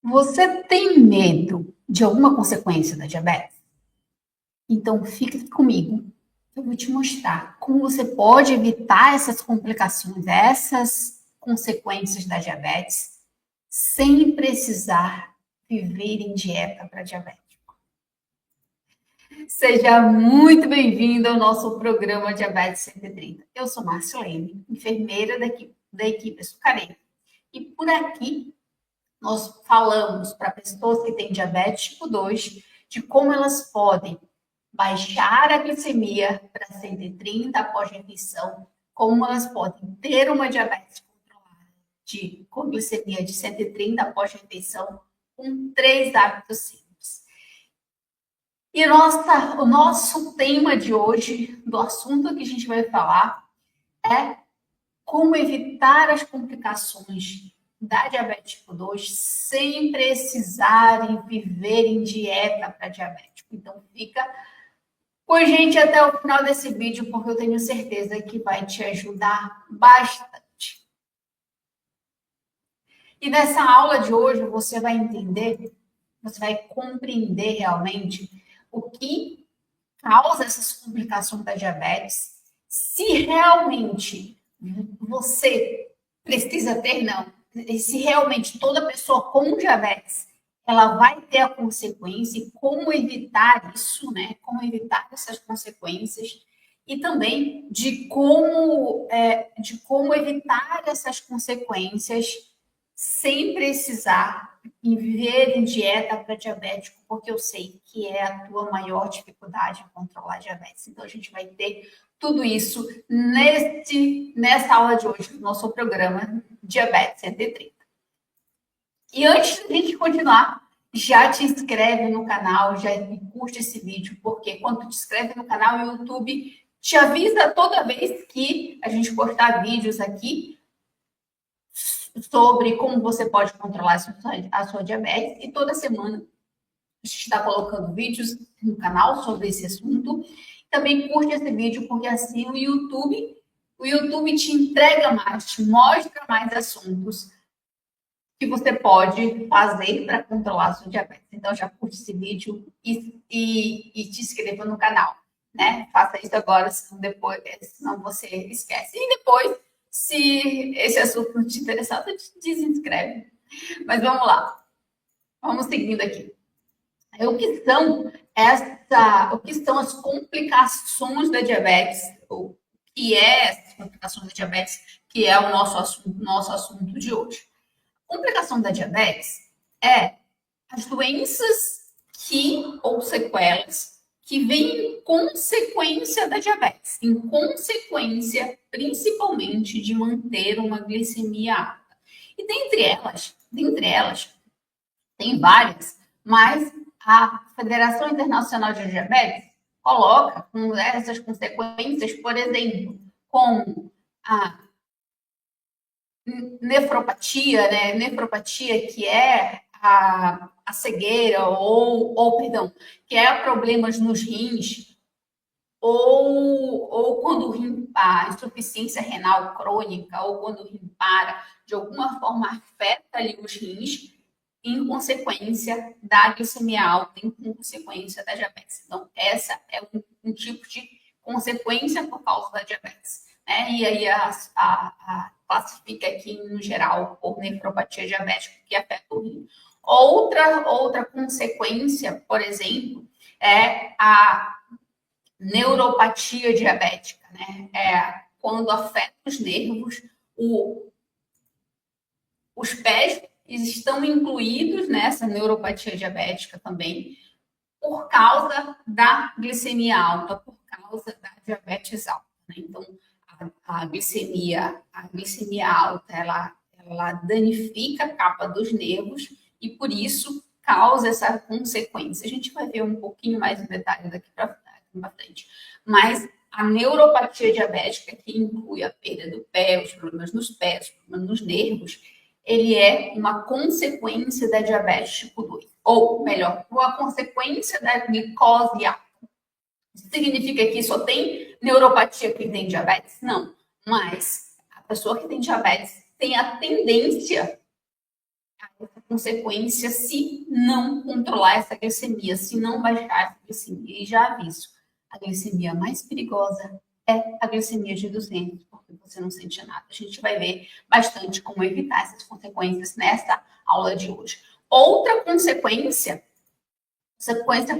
Você tem medo de alguma consequência da diabetes? Então fique comigo. Eu vou te mostrar como você pode evitar essas complicações, essas consequências da diabetes, sem precisar viver em dieta para diabetes. Seja muito bem-vindo ao nosso programa Diabetes 130. Eu sou Marcelene, enfermeira da equipe Açucareira. E por aqui nós falamos para pessoas que têm diabetes tipo 2 de como elas podem baixar a glicemia para 130 após a refeição, como elas podem ter uma diabetes controlada com glicemia de 130 após a refeição, com 3 hábitos simples. E o nosso tema de hoje, do assunto que a gente vai falar, é como evitar as complicações da diabetes tipo 2 sem precisarem viver em dieta para diabético. Então, fica com a gente até o final desse vídeo, porque eu tenho certeza que vai te ajudar bastante. E nessa aula de hoje, você vai entender, você vai compreender realmente o que causa essas complicações da diabetes, se realmente você precisa ter, não, se realmente toda pessoa com diabetes ela vai ter a consequência e como evitar isso, né? Como evitar essas consequências e também de como evitar essas consequências sem precisar viver em dieta para diabético, porque eu sei que é a tua maior dificuldade em controlar a diabetes. Então, a gente vai ter tudo isso nessa aula de hoje, no nosso programa Diabetes 130. E antes de a gente continuar, já te inscreve no canal, já curte esse vídeo, porque quando tu te inscreve no canal, o YouTube te avisa toda vez que a gente postar vídeos aqui sobre como você pode controlar a sua diabetes. E toda semana a gente está colocando vídeos no canal sobre esse assunto. Também curte esse vídeo, porque assim o YouTube te entrega mais, te mostra mais assuntos que você pode fazer para controlar a sua diabetes. Então, já curte esse vídeo e te inscreva no canal, né? Faça isso agora, senão você esquece. E depois, se esse assunto não te interessar, você desinscreve. Mas vamos lá. Vamos seguindo aqui. O que são as complicações da diabetes? O que é as complicações da diabetes, que é o nosso assunto de hoje. Complicação da diabetes é as doenças ou sequelas que vêm em consequência da diabetes, em consequência, principalmente, de manter uma glicemia alta. E dentre elas, tem várias, mas a Federação Internacional de Diabetes coloca com essas consequências, por exemplo, como a nefropatia, né? Nefropatia que é a cegueira perdão, que é problemas nos rins ou quando a insuficiência renal crônica ou quando o rim para, de alguma forma afeta ali os rins em consequência da glicemia alta, em consequência da diabetes. Então, essa é um tipo de consequência por causa da diabetes. Né? E aí classifica aqui, no geral, por nefropatia diabética, que afeta o rim. Outra consequência, por exemplo, é a neuropatia diabética, né? É quando afeta os nervos, os pés estão incluídos nessa neuropatia diabética também, por causa da glicemia alta, por causa da diabetes alta. Né? Então, a glicemia alta, ela danifica a capa dos nervos e, por isso, causa essa consequência. A gente vai ver um pouquinho mais em detalhe daqui para frente. Mas a neuropatia diabética, que inclui a perda do pé, os problemas nos pés, os problemas nos nervos, ele é uma consequência da diabetes tipo 2. Ou, melhor, uma consequência da glicose alta. Isso significa que só tem neuropatia quem tem diabetes? Não. Mas a pessoa que tem diabetes tem a tendência a essa consequência se não controlar essa glicemia, se não baixar essa glicemia. E já aviso, a glicemia mais perigosa é a glicemia de 200, porque você não sente nada. A gente vai ver bastante como evitar essas consequências nessa aula de hoje. Outra consequência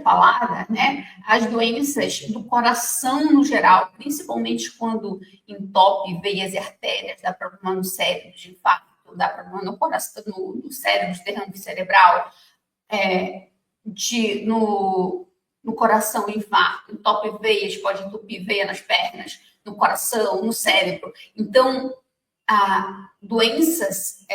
falada, né? As doenças do coração no geral, principalmente quando entope veias e artérias, dá problema no cérebro de infarto, dá problema no coração, no cérebro de derrame cerebral, no coração, infarto, entope veias, pode entupir veia nas pernas, no coração, no cérebro. Então, doenças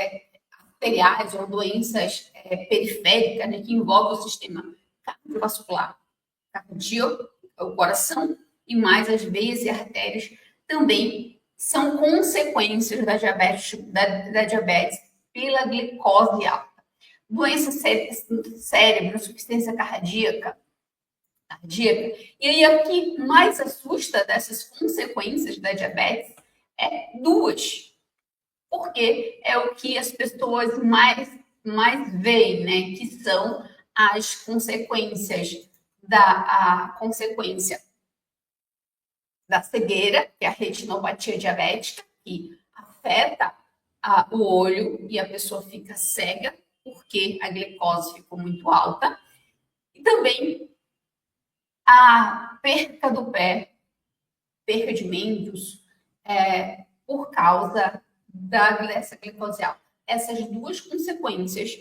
arteriais ou doenças periféricas, né, que envolvem o sistema cardiovascular, cardíaco, o coração, e mais as veias e artérias também são consequências da diabetes pela glicose alta. Doença do cérebro, insuficiência cardíaca. E aí, o que mais assusta dessas consequências da diabetes é duas. Porque é o que as pessoas mais veem, né? Que são as consequências da consequência da cegueira, que é a retinopatia diabética, que afeta o olho e a pessoa fica cega, porque a glicose ficou muito alta. E também a perca do pé, perca de membros, por causa dessa glicose alta. Essas duas consequências,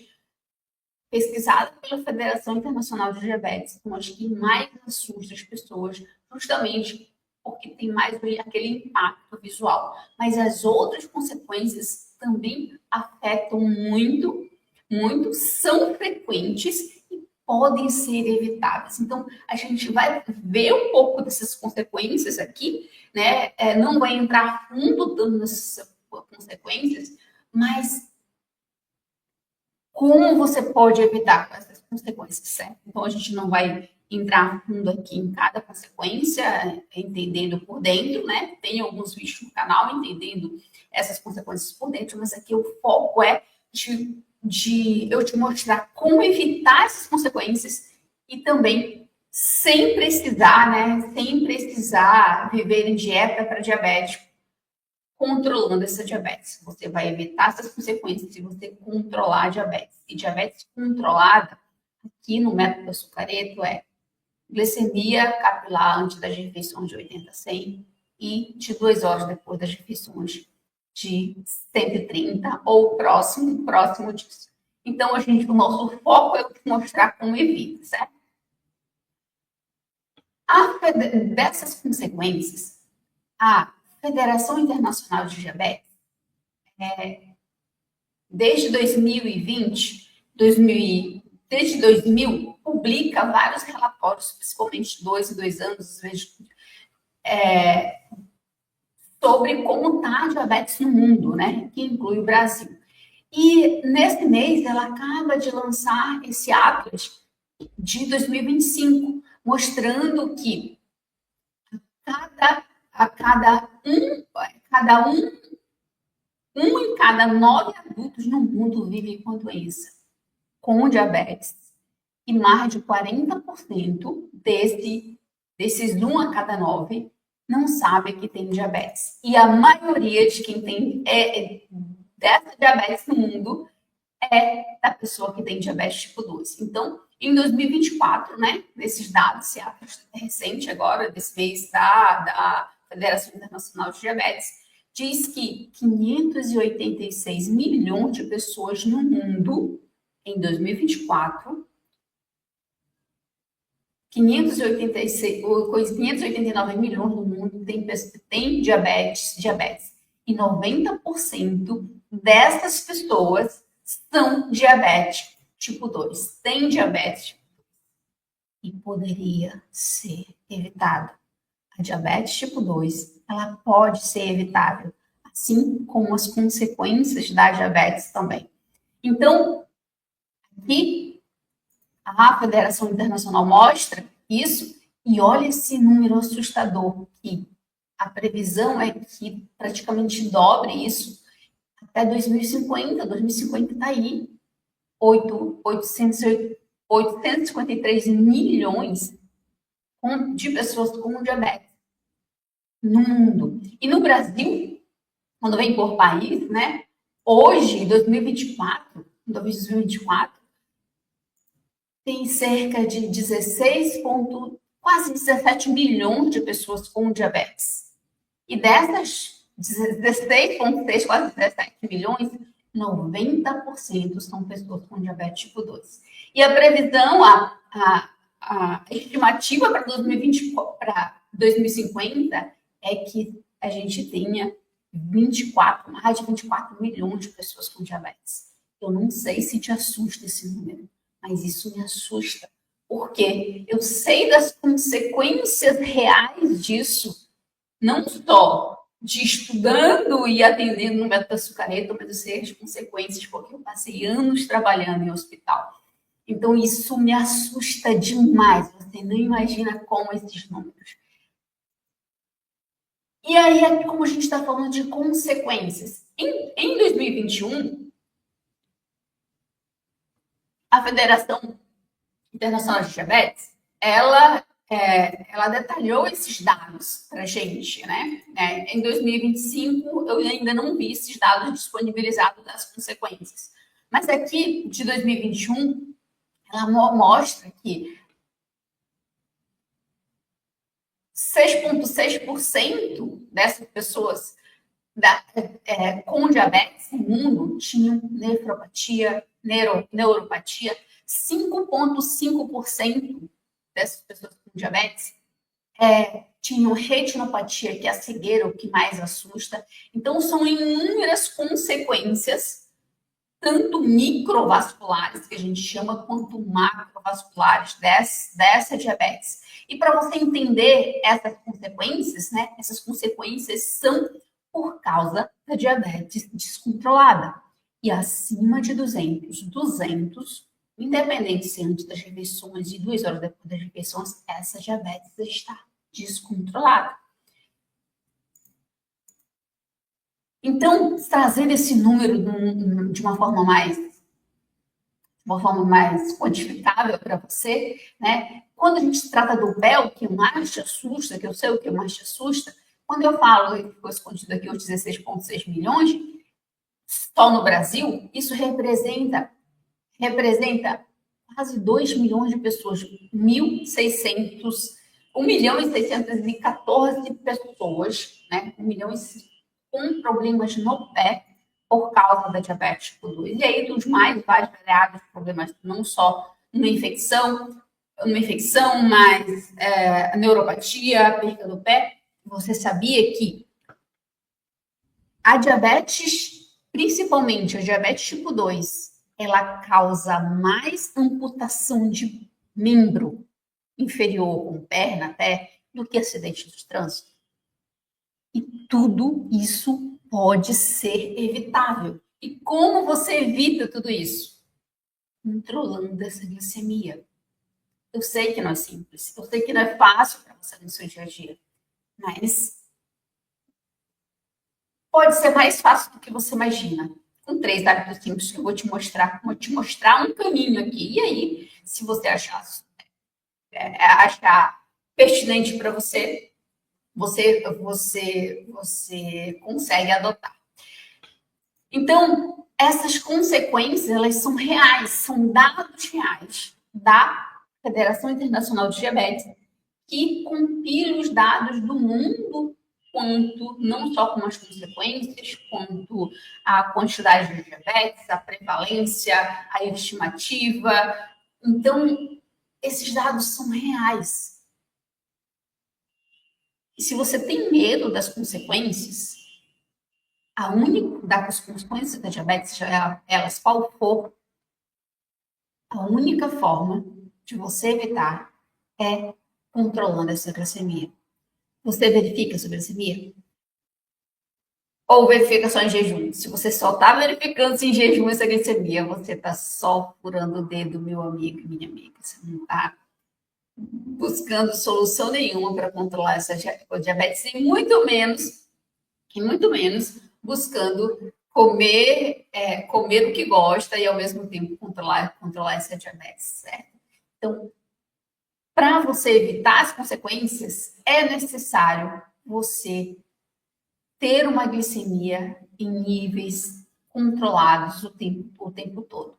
pesquisadas pela Federação Internacional de Diabetes, são as que mais assustam as pessoas, justamente porque tem mais aquele impacto visual. Mas as outras consequências também afetam muito, são frequentes e podem ser evitadas. Então, a gente vai ver um pouco dessas consequências aqui, né? Não vai entrar fundo dando nessas consequências, mas como você pode evitar essas consequências, certo? Então, a gente não vai entrar fundo aqui em cada consequência, entendendo por dentro, né? Tem alguns vídeos no canal entendendo essas consequências por dentro, mas aqui o foco é de eu te mostrar como evitar essas consequências e também sem precisar, né? Sem precisar viver em dieta para diabético, controlando essa diabetes. Você vai evitar essas consequências se você controlar a diabetes. E diabetes controlada, aqui no método açucareto, é glicemia capilar antes das refeições de 80 a 100 e de 2 horas depois das refeições de 130 ou próximo disso. Então, o nosso foco é mostrar como evita, certo? Dessas consequências, a Federação Internacional de Diabetes, desde 2000, publica vários relatórios, principalmente 2 em 2 anos, às vezes, sobre como está a diabetes no mundo, né? Que inclui o Brasil. E nesse mês ela acaba de lançar esse Atlas de 2025, mostrando que um em cada 9 adultos no mundo vive com doença, com diabetes. E mais de 40% desses 1 a cada 9 não sabe que tem diabetes. E a maioria de quem tem dessa diabetes no mundo é da pessoa que tem diabetes tipo 2. Então, em 2024, né, nesses dados, se recente agora, desse mês da Federação Internacional de Diabetes, diz que 586 milhões de pessoas no mundo, em 2024, 589 milhões no mundo tem diabetes. E 90% dessas pessoas são diabéticos tipo 2. Tem diabetes e poderia ser evitado. A diabetes tipo 2, ela pode ser evitável, assim como as consequências da diabetes também. Então, aqui a Federação Internacional mostra isso e olha esse número assustador, que a previsão é que praticamente dobre isso até 2050. 2050 está aí. 853 milhões de pessoas com diabetes no mundo. E no Brasil, quando vem por país, né? Hoje, 2024, tem cerca de 16, quase 17 milhões de pessoas com diabetes. E dessas 16,6, quase 17 milhões, 90% são pessoas com diabetes tipo 2. E a previsão, a estimativa para 2050 é que a gente tenha mais de 24 milhões de pessoas com diabetes. Eu não sei se te assusta esse número, mas isso me assusta, porque eu sei das consequências reais disso, não só de estudando e atendendo no método açucareto, mas eu sei as consequências, porque eu passei anos trabalhando em hospital. Então, isso me assusta demais. Você não imagina como esses números. E aí, como a gente está falando de consequências, em 2021, a Federação Internacional de Diabetes, ela detalhou esses dados para a gente, né? Em 2025, eu ainda não vi esses dados disponibilizados das consequências. Mas aqui, de 2021, ela mostra que 6,6% dessas pessoas com diabetes no mundo tinham neuropatia, 5,5% dessas pessoas com diabetes tinham retinopatia, que é a cegueira, o que mais assusta. Então, são inúmeras consequências, tanto microvasculares, que a gente chama, quanto macrovasculares dessa diabetes. E para você entender essas consequências, né? Essas consequências são por causa da diabetes descontrolada. E acima de 200, independente se antes das refeições e 2 horas depois das refeições, essa diabetes está descontrolada. Então, trazendo esse número de uma forma mais quantificável para você, né? Quando a gente trata do PEL, que mais te assusta, que eu sei o que mais te assusta, quando eu falo que ficou escondido aqui os 16,6 milhões, só no Brasil, isso representa quase 2 milhões de pessoas, 1 milhão e 614 pessoas, né? 1 milhão com problemas no pé por causa da diabetes tipo 2. E aí, dos vários variados problemas, não só uma infecção, mas neuropatia, perda do pé. Você sabia que a diabetes, principalmente a diabetes tipo 2, ela causa mais amputação de membro inferior, com perna, pé, do que acidente de trânsito? E tudo isso pode ser evitável. E como você evita tudo isso? Controlando essa glicemia. Eu sei que não é simples, eu sei que não é fácil para você no seu dia a dia, mas pode ser mais fácil do que você imagina. Com 3 hábitos simples que eu vou te mostrar um caminho aqui. E aí, se você achar pertinente para você, você consegue adotar. Então, essas consequências, elas são reais, são dados reais da Federação Internacional de Diabetes, que compila os dados do mundo, quanto não só com as consequências, quanto a quantidade de diabetes, a prevalência, a estimativa. Então, esses dados são reais. E se você tem medo das consequências, das consequências da diabetes, elas qual for, a única forma de você evitar é controlando essa glicemia. Você verifica a sua glicemia? Ou verifica só em jejum? Se você só está verificando em jejum essa glicemia, você está só furando o dedo, meu amigo e minha amiga. Você não está buscando solução nenhuma para controlar essa diabetes, e muito menos buscando comer o que gosta e ao mesmo tempo controlar essa diabetes, certo? Então, para você evitar as consequências, é necessário você ter uma glicemia em níveis controlados o tempo todo.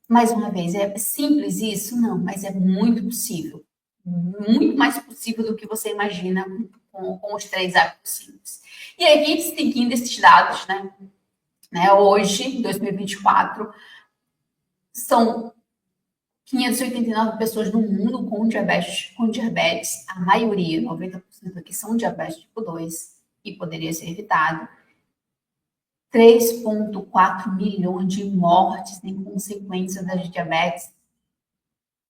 Mais uma vez, é simples isso? Não, mas é muito possível. Muito mais possível do que você imagina com os 3 hábitos simples. E aí, a gente tem que ir desses dados, né? Hoje, 2024, são 589 pessoas no mundo com diabetes. A maioria, 90% aqui, são diabetes tipo 2 e poderia ser evitado. 3,4 milhões de mortes em consequência da diabetes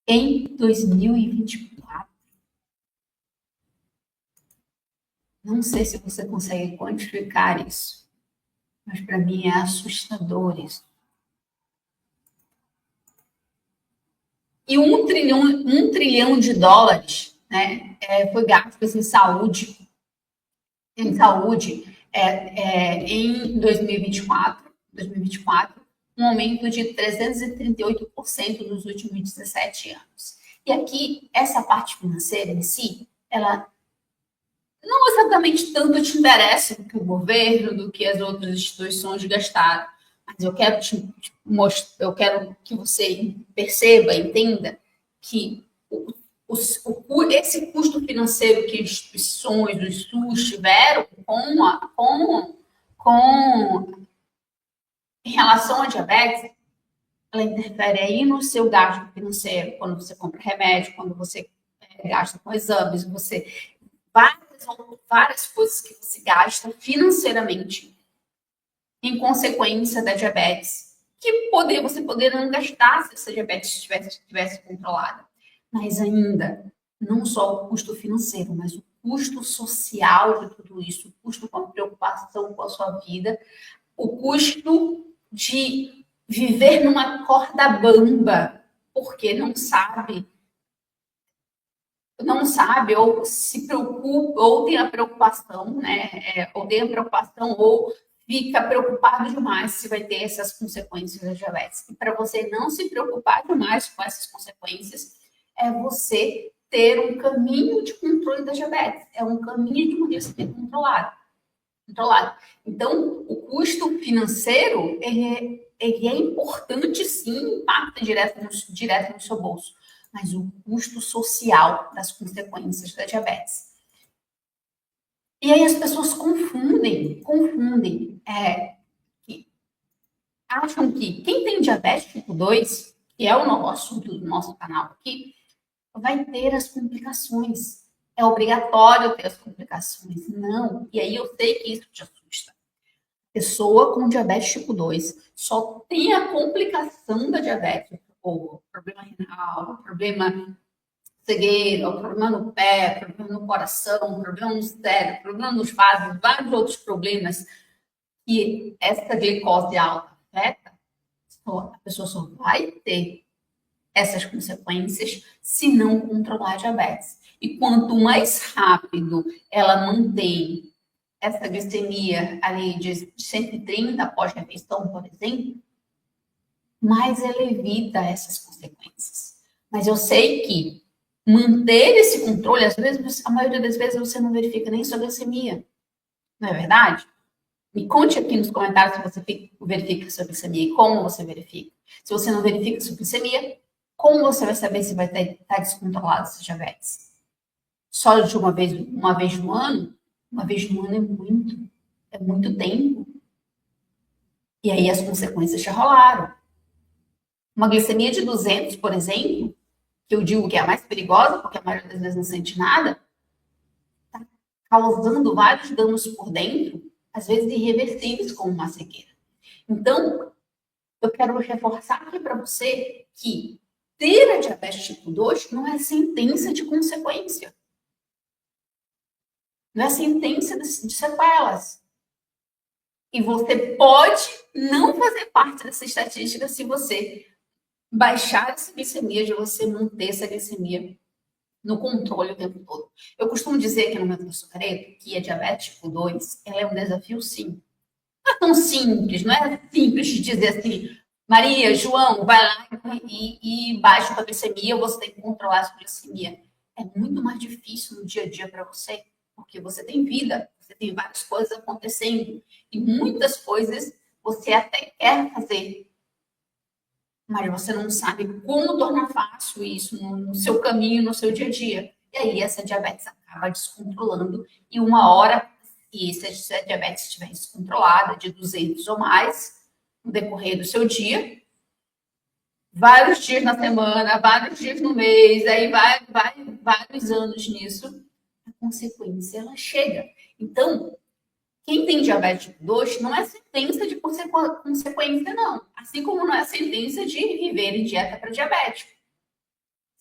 em 2024. Não sei se você consegue quantificar isso, mas para mim é assustador isso. E um trilhão de dólares, né, foi gasto em saúde, em 2024, um aumento de 338% nos últimos 17 anos. E aqui, essa parte financeira em si, ela não exatamente tanto te interessa do que o governo, do que as outras instituições gastaram, mas eu quero eu quero que você perceba, entenda que esse custo financeiro que as instituições, os SUS tiveram em relação à diabetes, ela interfere aí no seu gasto financeiro, quando você compra remédio, quando você gasta com exames, várias coisas que você gasta financeiramente em consequência da diabetes, que você poderia não gastar se essa diabetes estivesse controlada. Mas ainda, não só o custo financeiro, mas o custo social de tudo isso, o custo com a preocupação com a sua vida, o custo de viver numa corda bamba, porque não sabe, ou se preocupa, ou tem a preocupação, né? Ou fica preocupado demais se vai ter essas consequências da diabetes. E para você não se preocupar demais com essas consequências, é você ter um caminho de controle da diabetes, é um caminho de uma glicemia controlada. Então, o custo financeiro, ele é importante, sim, impacta direto no seu bolso, mas o custo social das consequências da diabetes. E aí as pessoas confundem, acham que quem tem diabetes tipo 2, que é o nosso assunto do nosso canal aqui, vai ter as complicações. É obrigatório ter as complicações. Não. E aí eu sei que isso te assusta. Pessoa com diabetes tipo 2 só tem a complicação da diabetes, ou problema renal, problema cegueira, problema no pé, problema no coração, problema no cérebro, problema nos vasos, vários outros problemas que essa glicose alta afeta, a pessoa só vai ter essas consequências se não controlar a diabetes. E quanto mais rápido ela mantém essa glicemia ali de 130 após refeição, por exemplo, mais ela evita essas consequências. Mas eu sei que manter esse controle, às vezes, a maioria das vezes você não verifica nem sua glicemia. Não é verdade? Me conte aqui nos comentários se você verifica sua glicemia e como você verifica. Se você não verifica sua glicemia, como você vai saber se vai estar descontrolado essa diabetes? Só de uma vez no ano? Uma vez no ano é muito tempo. E aí as consequências já rolaram. Uma glicemia de 200, por exemplo, que eu digo que é a mais perigosa, porque a maioria das vezes não sente nada, está causando vários danos por dentro, às vezes irreversíveis, como uma cegueira. Então, eu quero reforçar aqui para você que ter a diabetes tipo 2 não é sentença de consequência. Não é sentença de sequelas. E você pode não fazer parte dessa estatística se você baixar essa glicemia, de você manter essa glicemia no controle o tempo todo. Eu costumo dizer aqui no Método Açucareiro que a diabetes tipo 2 ela é um desafio, sim. Não é tão simples, não é simples de dizer assim, Maria, João, vai lá e baixa a glicemia, você tem que controlar a sua glicemia. É muito mais difícil no dia a dia para você, porque você tem vida, você tem várias coisas acontecendo, e muitas coisas você até quer fazer, mas você não sabe como tornar fácil isso no seu caminho, no seu dia a dia. E aí essa diabetes acaba descontrolando, e uma hora, e se a diabetes estiver descontrolada, de 200 ou mais, no decorrer do seu dia, vários dias na semana, vários dias no mês, aí vai vários anos nisso, a consequência ela chega. Então, quem tem diabetes tipo 2 não é sentença de consequência, não. Assim como não é sentença de viver em dieta para diabético,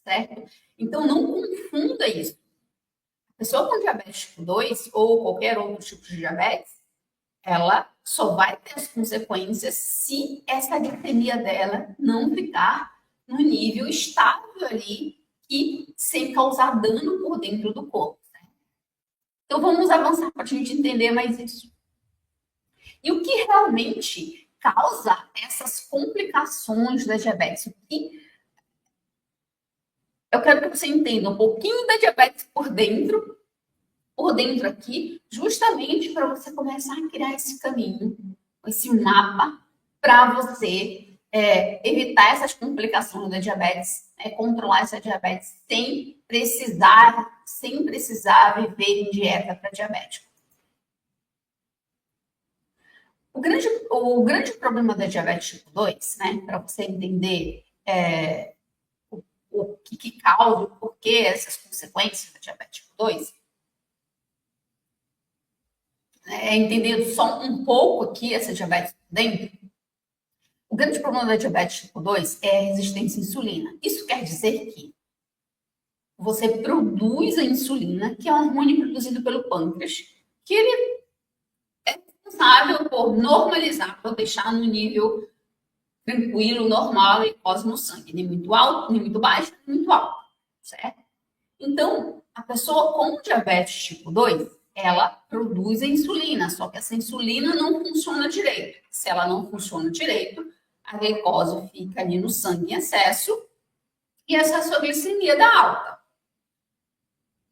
certo? Então, não confunda isso. A pessoa com diabetes tipo 2 ou qualquer outro tipo de diabetes, ela só vai ter as consequências se essa glicemia dela não ficar no nível estável ali e sem causar dano por dentro do corpo. Né? Então vamos avançar para a gente entender mais isso. E o que realmente causa essas complicações da diabetes? Eu quero que você entenda um pouquinho da diabetes por dentro aqui, justamente para você começar a criar esse caminho, esse mapa, para você evitar essas complicações da diabetes, controlar essa diabetes sem precisar viver em dieta para diabético. O grande problema da diabetes tipo 2, né, para você entender o que causa, o porquê essas consequências da diabetes tipo 2, entendendo só um pouco aqui essa diabetes por dentro, o grande problema da diabetes tipo 2 é a resistência à insulina. Isso quer dizer que você produz a insulina, que é um hormônio produzido pelo pâncreas, que ele é responsável por normalizar, por deixar no nível tranquilo, normal, a glicose no sangue, nem muito alto, nem muito baixo, nem muito alto, certo? Então, a pessoa com diabetes tipo 2, ela produz a insulina, só que essa insulina não funciona direito. Se ela não funciona direito, a glicose fica ali no sangue em excesso e essa sua glicemia dá alta.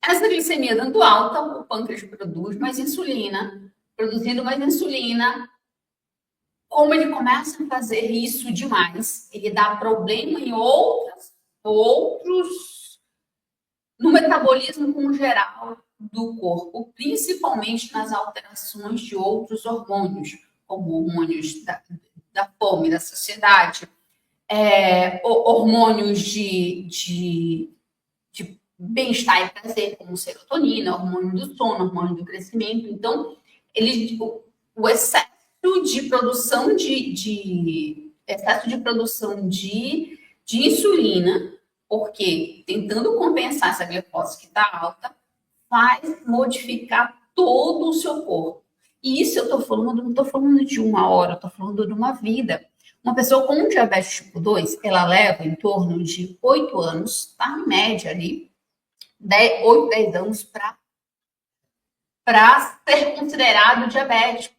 Essa glicemia dando alta, o pâncreas produz mais insulina, produzindo mais insulina. Como ele começa a fazer isso demais, ele dá problema em outros no metabolismo com geral do corpo, principalmente nas alterações de outros hormônios, como hormônios da fome, da saciedade, hormônios de bem-estar e prazer, como serotonina, hormônio do sono, hormônio do crescimento. Então, o excesso de produção de insulina, porque tentando compensar essa glicose que está alta, faz modificar todo o seu corpo. E isso eu estou falando, não estou falando de uma hora, eu estou falando de uma vida. Uma pessoa com diabetes tipo 2, ela leva em torno de 8 anos, tá? Em média ali, 8, 10 anos para ser considerado diabético,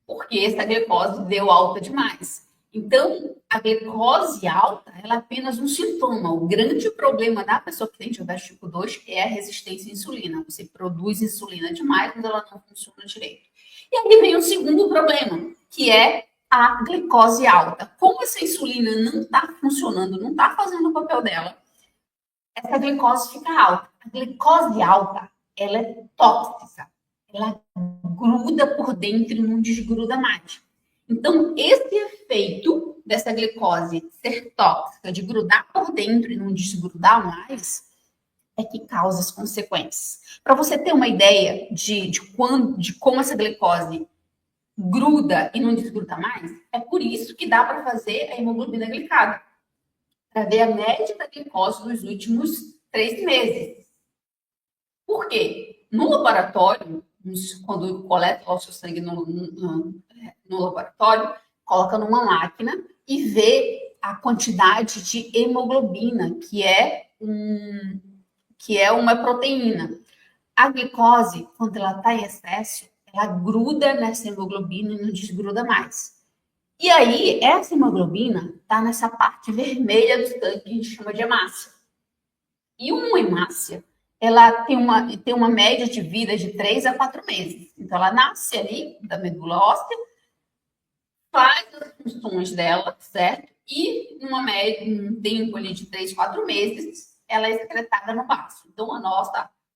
porque essa glicose deu alta demais. Então, a glicose alta ela é apenas um sintoma. O grande problema da pessoa que tem diabetes tipo 2 é a resistência à insulina. Você produz insulina demais, mas ela não funciona direito. E aí vem o segundo problema, que é a glicose alta. Como essa insulina não está funcionando, não está fazendo o papel dela, essa glicose fica alta. A glicose alta, ela é tóxica. Ela gruda por dentro e não desgruda mais. Então, esse efeito dessa glicose ser tóxica, de grudar por dentro e não desgrudar mais, é que causa as consequências. Para você ter uma ideia de como essa glicose gruda e não desgruda mais, é por isso que dá para fazer a hemoglobina glicada, para ver a média da glicose dos últimos 3 meses. Por quê? No laboratório, quando coleta o seu sangue no laboratório, coloca numa máquina e vê a quantidade de hemoglobina, que é uma proteína. A glicose, quando ela está em excesso, ela gruda nessa hemoglobina e não desgruda mais. E aí, essa hemoglobina está nessa parte vermelha do sangue que a gente chama de hemácia. E uma hemácia, ela tem uma média de vida de 3 a 4 meses. Então, ela nasce ali da medula óssea, faz as funções dela, certo? E numa média, um tempo ali de 3, 4 meses, ela é excretada no baço. Então,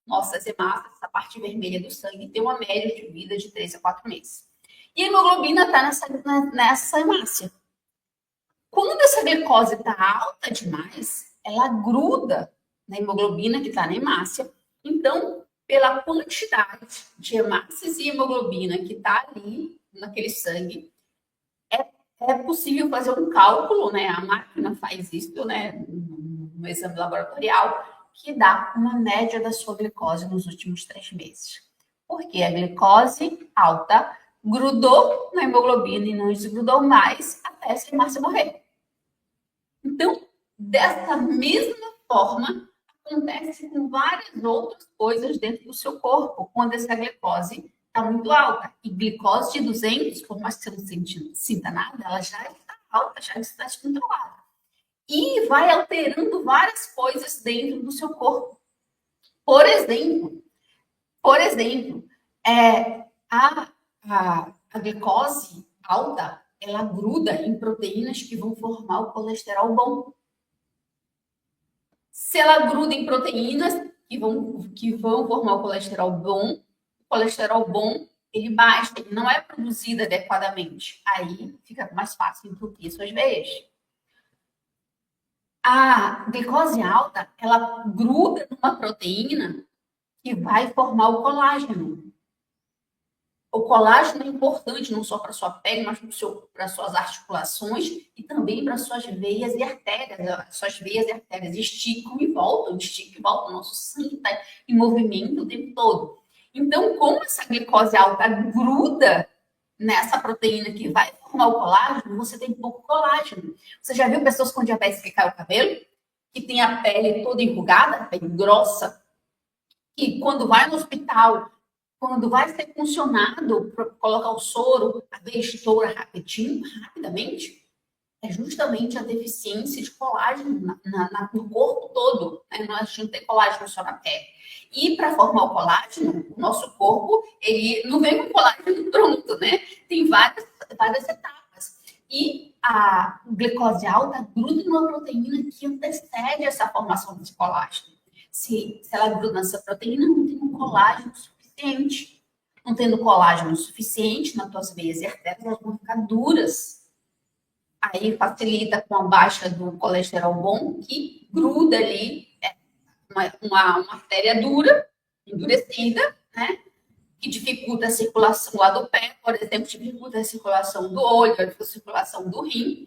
nossas hemácias, essa parte vermelha do sangue, tem uma média de vida de 3 a 4 meses. E a hemoglobina está nessa hemácia. Quando essa glicose está alta demais, ela gruda na hemoglobina que está na hemácia. Então, pela quantidade de hemácias e hemoglobina que está ali naquele sangue, é possível fazer um cálculo, né? A máquina faz isso, né? No exame laboratorial, que dá uma média da sua glicose nos últimos 3 meses. Porque a glicose alta grudou na hemoglobina e não desgrudou mais até essa hemácia morrer. Então, dessa mesma forma, acontece com várias outras coisas dentro do seu corpo, quando essa glicose está muito alta. E glicose de 200, por mais que você não sinta nada, ela já está alta, já está descontrolada. E vai alterando várias coisas dentro do seu corpo. Por exemplo, a glicose alta, ela gruda em proteínas que vão formar o colesterol bom. Se ela gruda em proteínas que vão formar o colesterol bom, ele baixa, ele não é produzido adequadamente. Aí fica mais fácil entupir suas veias. A glicose alta, ela gruda numa proteína que vai formar o colágeno. O colágeno é importante não só para sua pele, mas para suas articulações e também para suas veias e artérias. Suas veias e artérias esticam e voltam. O nosso sangue está em movimento o tempo todo. Então, como essa glicose alta gruda nessa proteína que vai formar o colágeno, você tem pouco colágeno. Você já viu pessoas com diabetes que cai o cabelo? Que tem a pele toda enrugada, pele grossa, que quando vai no hospital, quando vai ser funcionado para colocar o soro, a veia estoura rapidamente, é justamente a deficiência de colágeno no corpo todo. Né? A gente não tem colágeno só na pele. E para formar o colágeno, o nosso corpo, ele não vem com colágeno pronto, né? Tem várias etapas. E a glicose alta gruda numa proteína que antecede essa formação desse colágeno. Se ela gruda nessa proteína, não tem um colágeno suficiente. Não tendo colágeno suficiente nas tuas veias e artérias, elas vão ficar duras. Aí facilita com a baixa do colesterol bom, que gruda ali uma artéria dura, endurecida, né? Que dificulta a circulação lá do pé, por exemplo, dificulta a circulação do olho, a circulação do rim,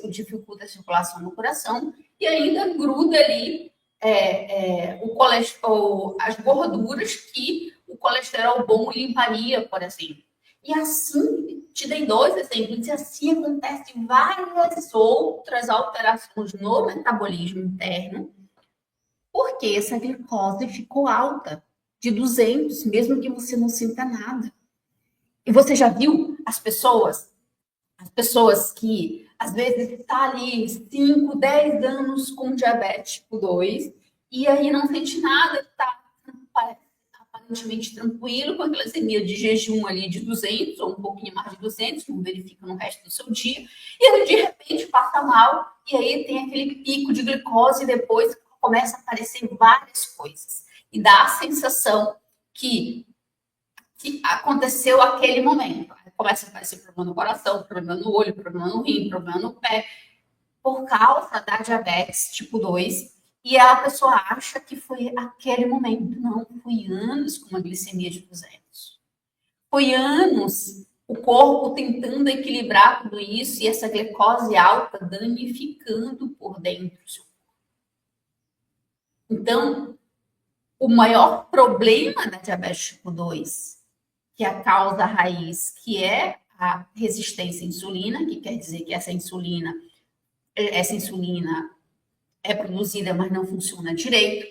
dificulta a circulação no coração, e ainda gruda ali o colesterol, as gorduras que o colesterol bom limparia, por exemplo. E assim, te dei 2 exemplos, e assim acontecem várias outras alterações no metabolismo interno, porque essa glicose ficou alta, de 200, mesmo que você não sinta nada. E você já viu as pessoas que às vezes está ali 5, 10 anos com diabetes tipo 2 e aí não sente nada, está aparentemente tranquilo, com a glicemia de jejum ali de 200 ou um pouquinho mais de 200, não verifica no resto do seu dia, e aí de repente passa mal e aí tem aquele pico de glicose e depois começa a aparecer várias coisas. E dá a sensação que aconteceu aquele momento. Começa a aparecer problema no coração, problema no olho, problema no rim, problema no pé, por causa da diabetes tipo 2. E a pessoa acha que foi aquele momento. Não, foi anos com uma glicemia de 200. Foi anos o corpo tentando equilibrar tudo isso e essa glicose alta danificando por dentro. Então, o maior problema da diabetes tipo 2, que é a causa raiz, que é a resistência à insulina, que quer dizer que essa insulina é produzida, mas não funciona direito.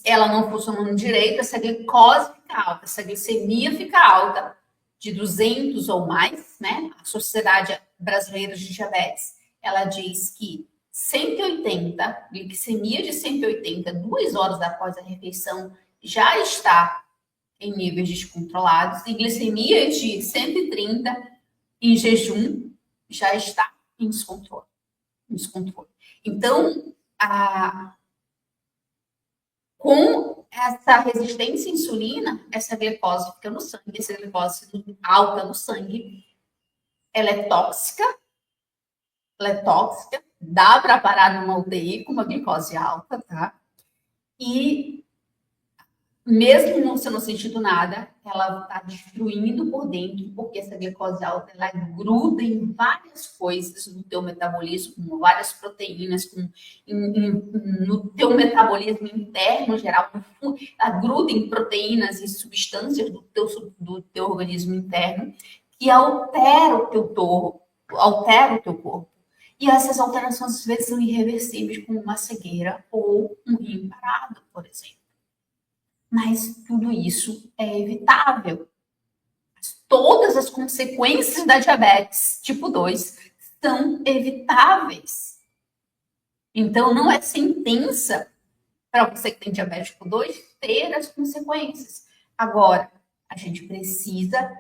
Ela não funcionando direito, essa glicose fica alta, essa glicemia fica alta, de 200 ou mais, né? A Sociedade Brasileira de Diabetes, ela diz que 180, glicemia de 180, 2 horas após a refeição, já está em níveis descontrolados, e glicemia de 130 em jejum já está em descontrole. Então, com essa resistência à insulina, essa glicose fica no sangue, essa glicose alta no sangue, ela é tóxica, dá para parar numa UTI com uma glicose alta, tá? E mesmo não sendo sentido nada, ela está destruindo por dentro, porque essa glicose alta, ela gruda em várias coisas no teu metabolismo, como várias proteínas, no teu metabolismo interno geral, ela gruda em proteínas e substâncias do teu organismo interno, que altera o teu corpo. E essas alterações, às vezes, são irreversíveis, como uma cegueira ou um rim parado, por exemplo. Mas tudo isso é evitável. Todas as consequências da diabetes tipo 2 são evitáveis. Então, não é sentença para você que tem diabetes tipo 2 ter as consequências. Agora, a gente precisa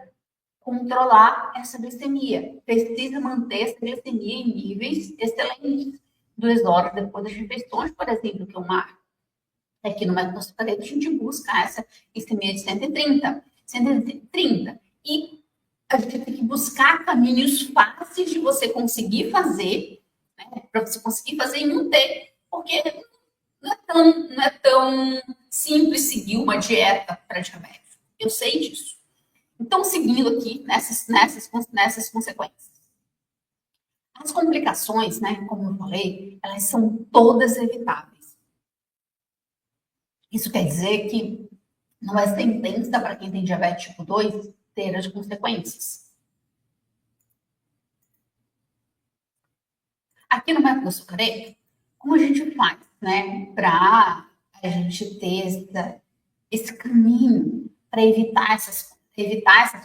controlar essa glicemia, precisa manter essa glicemia em níveis excelentes. 2 horas depois das refeições, por exemplo, que é uma aqui no método hospitaleiro, a gente busca essa glicemia de 130. E a gente tem que buscar caminhos fáceis de você conseguir fazer, né, para você conseguir fazer e não ter, porque não é tão simples seguir uma dieta para diabetes. Eu sei disso. Então, seguindo aqui nessas consequências. As complicações, né, como eu falei, elas são todas evitáveis. Isso quer dizer que não é sentença para quem tem diabetes tipo 2 ter as consequências. Aqui no método açucareiro, como a gente faz, né, para a gente ter esse caminho para evitar essas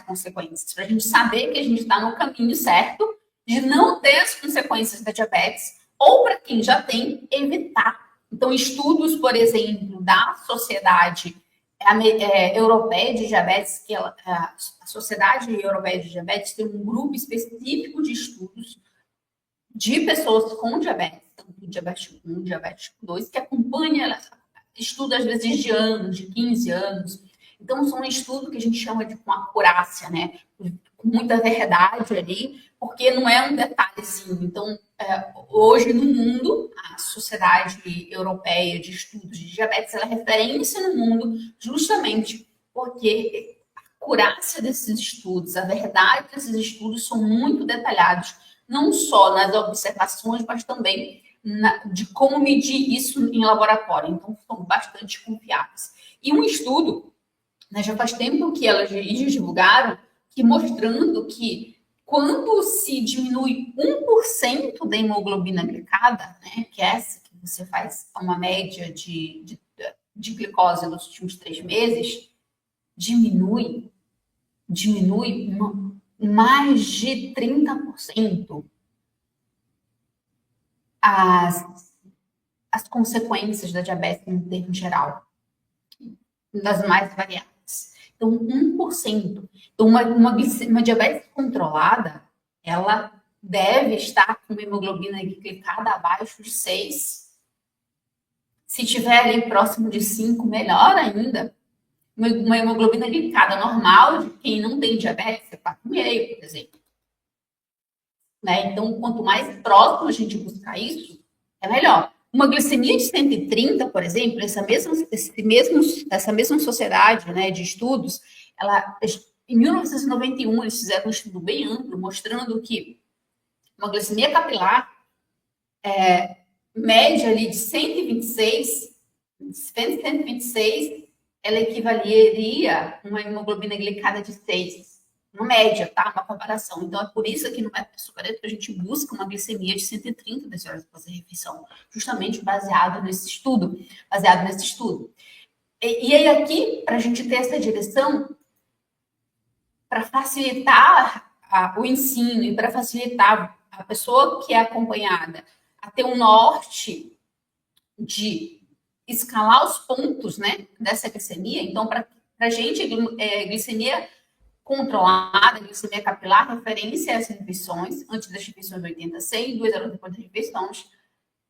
consequências, para a gente saber que a gente está no caminho certo de não ter as consequências da diabetes, ou para quem já tem, evitar. Então, estudos, por exemplo, da Sociedade Europeia de Diabetes, que a Sociedade Europeia de Diabetes tem um grupo específico de estudos de pessoas com diabetes, tanto diabetes 1, diabetes 2, que acompanha, estuda às vezes de anos, de 15 anos. Então, são um estudo que a gente chama de com acurácia, né? Com muita verdade ali, porque não é um detalhezinho. Então, hoje no mundo, a Sociedade Europeia de Estudos de Diabetes, ela é referência no mundo justamente porque a acurácia desses estudos, a verdade desses estudos são muito detalhados, não só nas observações, mas também de como medir isso em laboratório. Então, são bastante confiáveis. E um estudo, né, já faz tempo que elas divulgaram, que mostrando que quando se diminui 1% da hemoglobina glicada, né, que é essa que você faz uma média de glicose nos últimos 3 meses, diminui mais de 30% as consequências da diabetes no termo geral, das mais variadas. Então, 1%. Então, uma diabetes controlada, ela deve estar com uma hemoglobina glicada abaixo de 6. Se tiver ali próximo de 5, melhor ainda. Uma hemoglobina glicada normal de quem não tem diabetes é 4,5, por exemplo. Né? Então, quanto mais próximo a gente buscar isso, é melhor. Uma glicemia de 130, por exemplo, essa mesma sociedade, né, de estudos, em 1991, eles fizeram um estudo bem amplo, mostrando que uma glicemia capilar média ali de 126, ela equivaleria a uma hemoglobina glicada de 6. Uma média, tá? Uma comparação. Então, é por isso que no método açucareiro a gente busca uma glicemia de 130 das horas após a refeição, justamente baseado nesse estudo. E aí, aqui, para a gente ter essa direção, para facilitar o ensino e para facilitar a pessoa que é acompanhada a ter um norte de escalar os pontos, né, dessa glicemia. Então, para a gente, glicemia controlada, glicemia capilar, referência às refeições, antes das refeições 80, 100, 2 horas depois das refeições,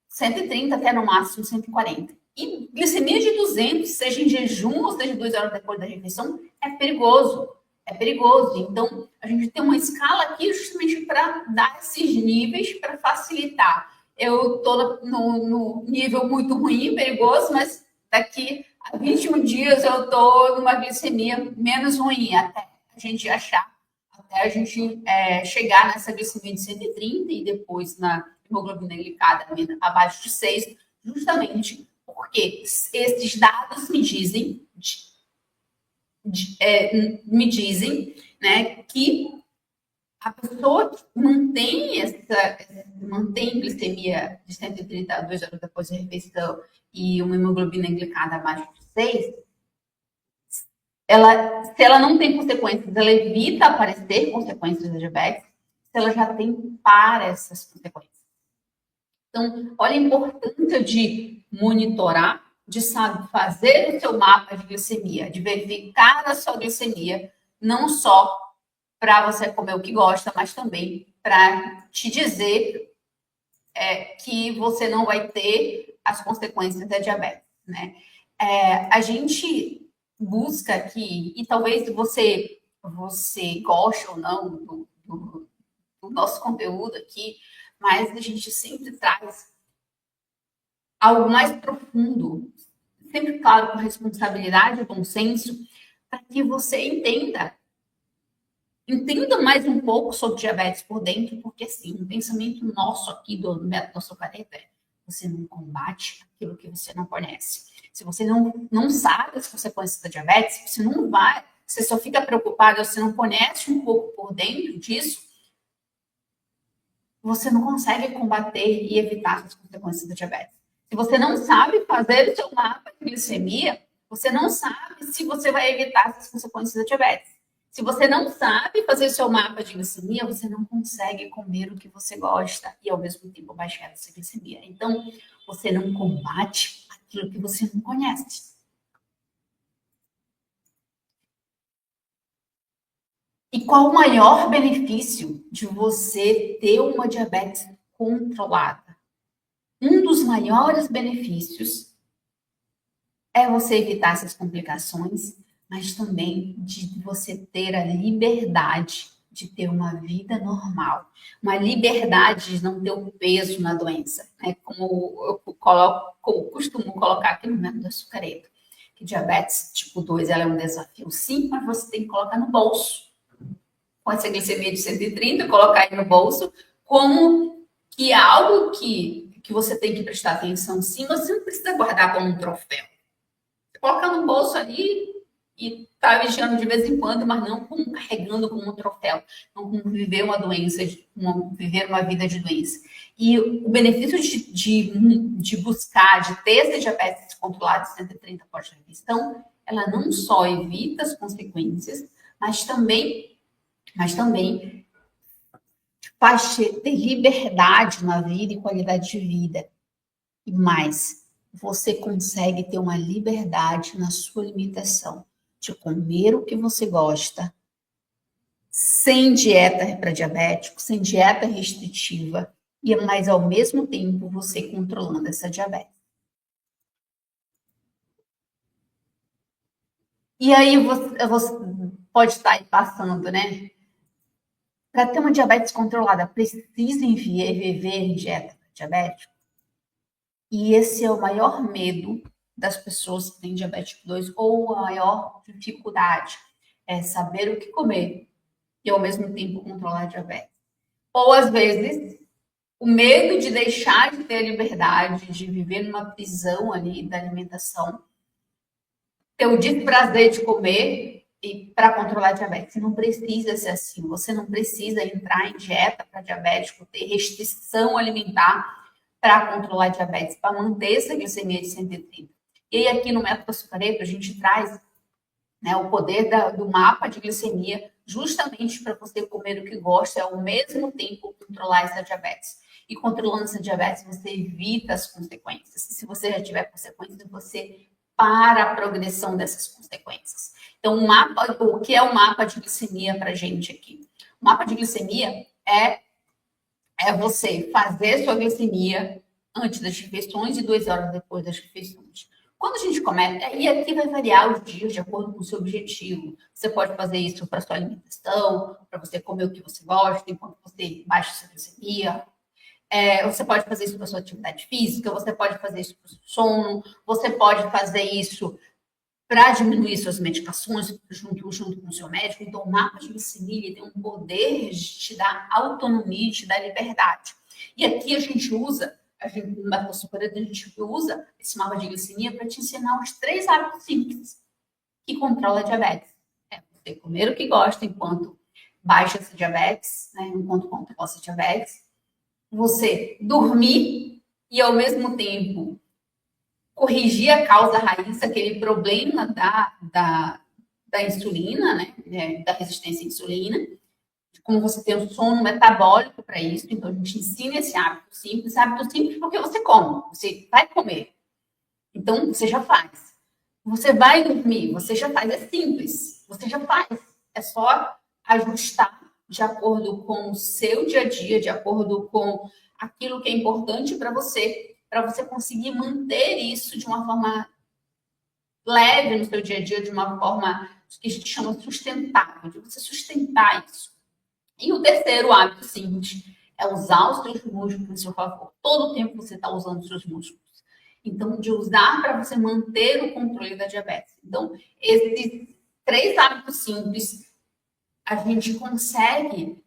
130 até no máximo 140. E glicemia de 200, seja em jejum ou seja 2 horas depois da refeição, é perigoso. É perigoso. Então, a gente tem uma escala aqui justamente para dar esses níveis, para facilitar. Eu estou no nível muito ruim, perigoso, mas daqui a 21 dias eu estou numa glicemia menos ruim, até a gente achar, até a gente chegar nessa glicemia de 130 e depois na hemoglobina glicada abaixo de 6, justamente porque esses dados me dizem, né, que a pessoa que mantém glicemia de 130 a 2 horas depois da refeição e uma hemoglobina glicada abaixo de 6, se ela não tem consequências, ela evita aparecer consequências da diabetes, se ela já tem para essas consequências. Então, olha a importância de monitorar, de fazer o seu mapa de glicemia, de verificar a sua glicemia, não só para você comer o que gosta, mas também para te dizer que você não vai ter as consequências da diabetes, né? A gente busca aqui, e talvez você goste ou não do nosso conteúdo aqui, mas a gente sempre traz algo mais profundo, sempre claro, com responsabilidade e bom senso, para que você entenda mais um pouco sobre diabetes por dentro, porque assim, um pensamento nosso aqui do método Açucareta é: você não combate aquilo que você não conhece. Se você não sabe as consequências da diabetes, você não vai, você só fica preocupado, você não conhece um pouco por dentro disso, você não consegue combater e evitar as consequências da diabetes. Se você não sabe fazer o seu mapa de glicemia, você não sabe se você vai evitar as consequências da diabetes. Se você não sabe fazer o seu mapa de glicemia, você não consegue comer o que você gosta e, ao mesmo tempo, baixar essa glicemia. Então, você não combate aquilo que você não conhece. E qual o maior benefício de você ter uma diabetes controlada? Um dos maiores benefícios é você evitar essas complicações, mas também de você ter a liberdade de ter uma vida normal, uma liberdade de não ter o peso na doença, né? Como eu costumo colocar aqui no método Açucareta, que diabetes tipo 2 ela é um desafio, sim, mas você tem que colocar no bolso. Com essa glicemia de 130, colocar aí no bolso, como que é algo que você tem que prestar atenção, sim, você não precisa guardar como um troféu. Você coloca no bolso ali e tá vigiando de vez em quando, mas não carregando como um troféu, não como viver uma doença, viver uma vida de doença. E o benefício de buscar, de ter esse diabetes controlado de 130 pós-refeição, ela não só evita as consequências, mas também faz ter liberdade na vida e qualidade de vida. E mais, você consegue ter uma liberdade na sua alimentação, de comer o que você gosta, sem dieta para diabético, sem dieta restritiva, mas ao mesmo tempo você controlando essa diabetes. E aí você pode estar aí passando, né? Para ter uma diabetes controlada, precisa viver em dieta diabética? E esse é o maior medo das pessoas que têm diabetes tipo 2, ou a maior dificuldade é saber o que comer e ao mesmo tempo controlar a diabetes. Ou às vezes o medo de deixar de ter a liberdade, de viver numa prisão ali da alimentação, ter o desprazer de comer e para controlar a diabetes. Você não precisa ser assim, você não precisa entrar em dieta para diabético, ter restrição alimentar para controlar a diabetes, para manter essa glicemia de 130. E aí aqui no método Açucareta a gente traz, né, o poder do mapa de glicemia justamente para você comer o que gosta e ao mesmo tempo controlar essa diabetes. E controlando essa diabetes, você evita as consequências. E se você já tiver consequências, você para a progressão dessas consequências. Então, o que é o mapa de glicemia para a gente aqui? O mapa de glicemia é você fazer sua glicemia antes das refeições e 2 horas depois das refeições. Quando a gente começa, e aqui vai variar os dias de acordo com o seu objetivo. Você pode fazer isso para sua alimentação, para você comer o que você gosta, enquanto você baixa sua glicemia. Você pode fazer isso para sua atividade física, você pode fazer isso para o seu sono, você pode fazer isso para diminuir suas medicações junto com o seu médico. Então, o mapa de glicemia tem um poder de te dar autonomia, de te dar liberdade. E aqui a gente usa, no método superior, a gente usa esse mapa de glicemia para te ensinar os 3 hábitos simples que controla a diabetes. É você comer o que gosta enquanto baixa essa diabetes, né, enquanto controla essa diabetes. Você dormir e, ao mesmo tempo, corrigir a causa raiz, aquele problema da insulina, né, da resistência à insulina, como você tem um sono metabólico para isso. Então, a gente ensina esse hábito simples porque você come, você vai comer. Então, você já faz. Você vai dormir, você já faz. É simples, você já faz. É só ajustar de acordo com o seu dia a dia, de acordo com aquilo que é importante para você conseguir manter isso de uma forma leve no seu dia a dia, de uma forma que a gente chama sustentável, de você sustentar isso. E o terceiro hábito simples é usar os seus músculos a seu favor. Todo o tempo você está usando os seus músculos. Então, de usar para você manter o controle da diabetes. Então, esses 3 hábitos simples a gente consegue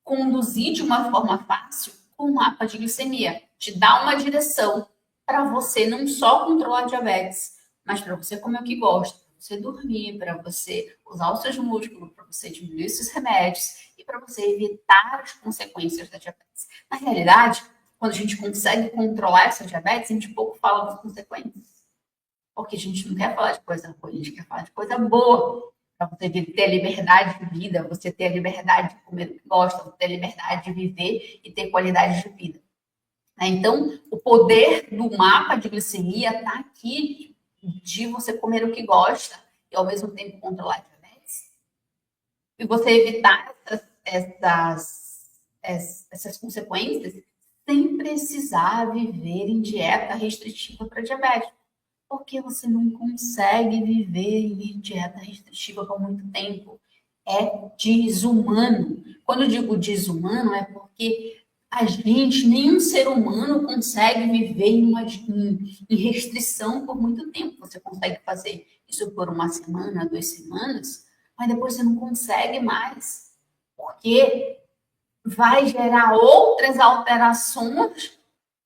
conduzir de uma forma fácil com o mapa de glicemia. Te dá uma direção para você não só controlar a diabetes, mas para você comer o que gosta, para você dormir, para você usar os seus músculos, para você diminuir os seus remédios e para você evitar as consequências da diabetes. Na realidade, quando a gente consegue controlar essa diabetes, a gente pouco fala das consequências. Porque a gente não quer falar de coisa ruim, a gente quer falar de coisa boa. Para você ter a liberdade de vida, você ter a liberdade de comer o que gosta, você ter a liberdade de viver e ter qualidade de vida. Então, o poder do mapa de glicemia está aqui de você comer o que gosta e, ao mesmo tempo, controlar a diabetes. E você evitar essas consequências sem precisar viver em dieta restritiva para diabetes. Porque você não consegue viver em dieta restritiva por muito tempo. É desumano. Quando eu digo desumano, é porque nenhum ser humano consegue viver em restrição por muito tempo. Você consegue fazer isso por 1 semana, 2 semanas, mas depois você não consegue mais. Porque vai gerar outras alterações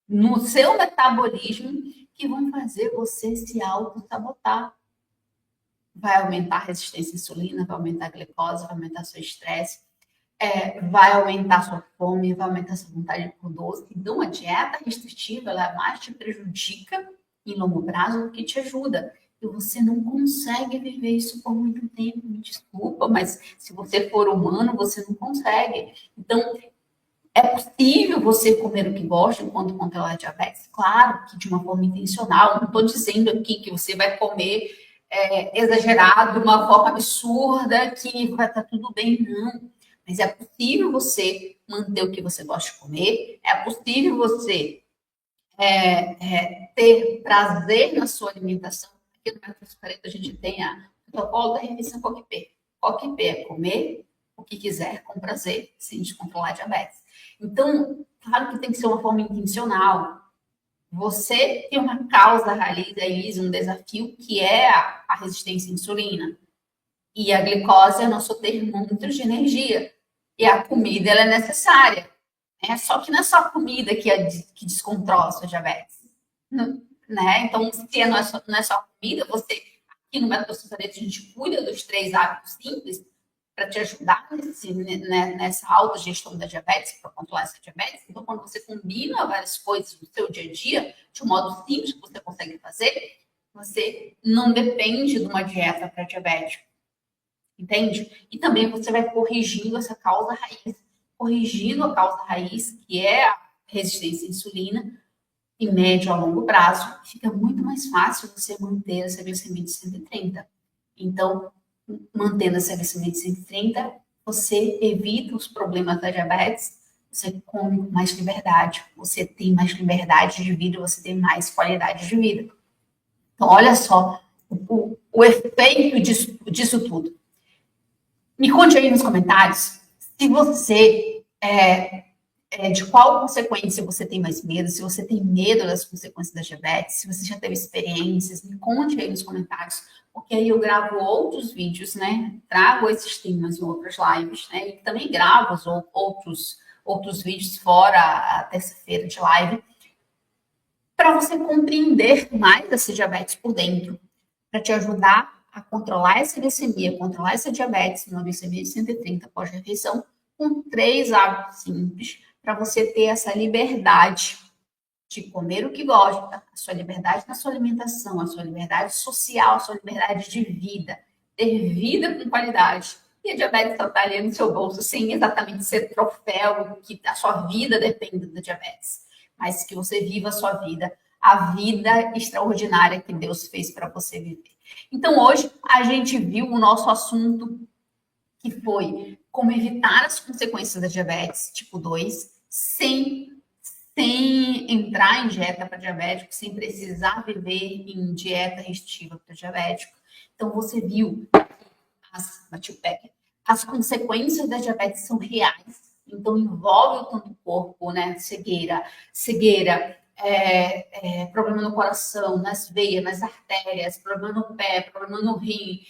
no seu metabolismo que vão fazer você se auto-sabotar. Vai aumentar a resistência à insulina, vai aumentar a glicose, vai aumentar seu estresse, vai aumentar sua fome, vai aumentar sua vontade por doce. Então, a dieta restritiva, ela mais te prejudica em longo prazo do que te ajuda. E você não consegue viver isso por muito tempo. Me desculpa, mas se você for humano, você não consegue. Então, é possível você comer o que gosta enquanto controlar a diabetes? Claro que de uma forma intencional. Não estou dizendo aqui que você vai comer exagerado, de uma forma absurda, que vai estar tudo bem, não. Mas é possível você manter o que você gosta de comer, é possível você ter prazer na sua alimentação. Aqui no Método Superior a gente tem o protocolo da refeição COQP. COQP é comer o que quiser com prazer, sem descontrolar a diabetes. Então, claro que tem que ser uma forma intencional. Você tem uma causa raiz, um desafio, que é a resistência à insulina. E a glicose é o nosso termômetro de energia. E a comida, ela é necessária. Né? Só que não é só a comida que descontrola a sua diabetes. Né? Então, se não é só a comida, você, aqui no Método Superior, a gente cuida dos 3 hábitos simples para te ajudar nessa autogestão da diabetes, para controlar essa diabetes. Então, quando você combina várias coisas no seu dia a dia, de um modo simples que você consegue fazer, você não depende de uma dieta para diabetes. entende? E também você vai corrigindo essa causa raiz, corrigindo a causa raiz, que é a resistência à insulina, em médio a longo prazo, fica muito mais fácil você manter essa glicemia de 130. Então, mantendo essa glicemia de 130, você evita os problemas da diabetes, você come com mais liberdade, você tem mais liberdade de vida, você tem mais qualidade de vida. Então, olha só o efeito disso tudo. Me conte aí nos comentários se você de qual consequência você tem mais medo, se você tem medo das consequências da diabetes, se você já teve experiências, me conte aí nos comentários, porque aí eu gravo outros vídeos, né? Trago esses temas em outras lives, né? E também gravo outros vídeos fora a terça-feira de live, para você compreender mais essa diabetes por dentro, para te ajudar a controlar essa glicemia, controlar essa diabetes, uma glicemia de 130 pós-refeição, com 3 hábitos simples, para você ter essa liberdade de comer o que gosta, a sua liberdade na sua alimentação, a sua liberdade social, a sua liberdade de vida, ter vida com qualidade. E a diabetes está ali no seu bolso, sem exatamente ser troféu, que a sua vida depende da diabetes, mas que você viva a vida extraordinária que Deus fez para você viver. Então, hoje, a gente viu o nosso assunto, que foi como evitar as consequências da diabetes tipo 2, sem entrar em dieta para diabético, sem precisar viver em dieta restritiva para diabético. Então, você viu as consequências da diabetes são reais, então envolve tanto o corpo, né? Cegueira, problema no coração, nas veias, nas artérias, problema no pé, problema no rim,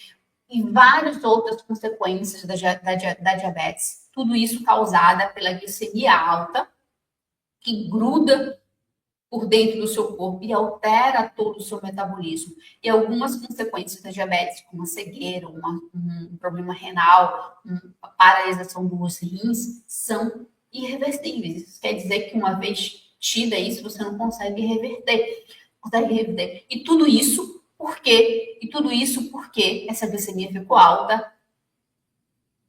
e várias outras consequências da diabetes. Tudo isso causada pela glicemia alta, que gruda por dentro do seu corpo e altera todo o seu metabolismo. E algumas consequências da diabetes, como a cegueira, um problema renal, a paralisação dos rins, são irreversíveis. Isso quer dizer que uma vez tida isso, você não consegue reverter. E tudo isso por quê? E tudo isso porque essa glicemia ficou alta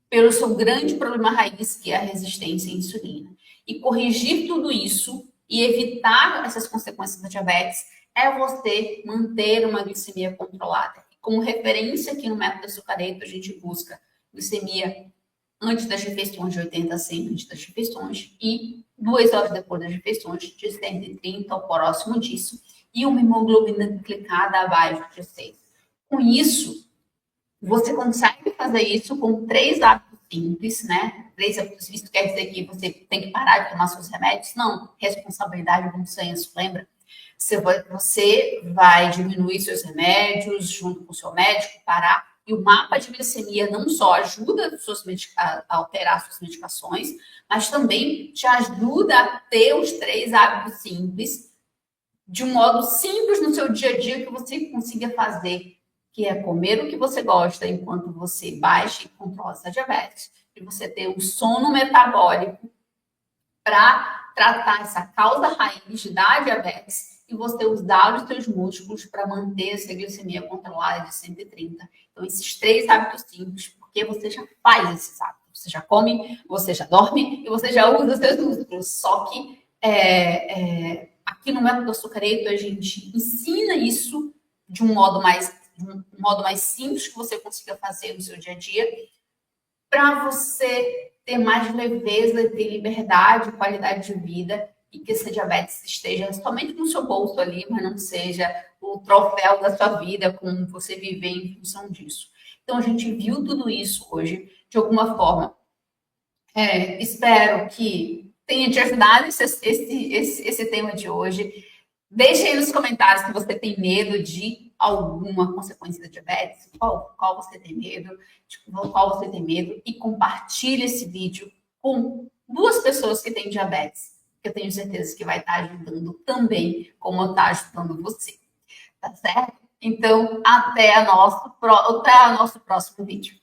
pelo seu grande problema raiz, que é a resistência à insulina. E corrigir tudo isso e evitar essas consequências da diabetes é você manter uma glicemia controlada. Como referência aqui no método açucareto, a gente busca glicemia antes das refeições de 80 a 100 antes das refeições e 2 horas depois das refeições de 130 ou próximo disso e uma hemoglobina glicada abaixo de 6. Com isso, você consegue fazer isso com 3 hábitos simples, né? 3 hábitos simples quer dizer que você tem que parar de tomar seus remédios? Não. Responsabilidade do bom senso, lembra? Você vai diminuir seus remédios junto com o seu médico, parar. E o mapa de glicemia não só ajuda a alterar suas medicações, mas também te ajuda a ter os 3 hábitos simples de um modo simples no seu dia a dia que você consiga fazer, que é comer o que você gosta enquanto você baixa e controla essa diabetes, e você ter um sono metabólico para tratar essa causa raiz da diabetes e você usar os seus músculos para manter essa glicemia controlada de 130. Então, esses 3 hábitos simples, porque você já faz esses hábitos. Você já come, você já dorme e você já usa os seus músculos. Só que aqui no método açucareto a gente ensina isso de um modo mais simples que você consiga fazer no seu dia a dia, para você ter mais leveza, ter liberdade, qualidade de vida e que essa diabetes esteja somente no seu bolso ali, mas não seja o troféu da sua vida, como você viver em função disso. Então, a gente viu tudo isso hoje, de alguma forma. Espero que tenha te ajudado esse tema de hoje. Deixe aí nos comentários se você tem medo de alguma consequência da diabetes, qual você tem medo, qual você tem medo, e compartilhe esse vídeo com 2 pessoas que têm diabetes, que eu tenho certeza que vai estar ajudando também, como está ajudando você. Tá certo? Então, até o nosso próximo vídeo.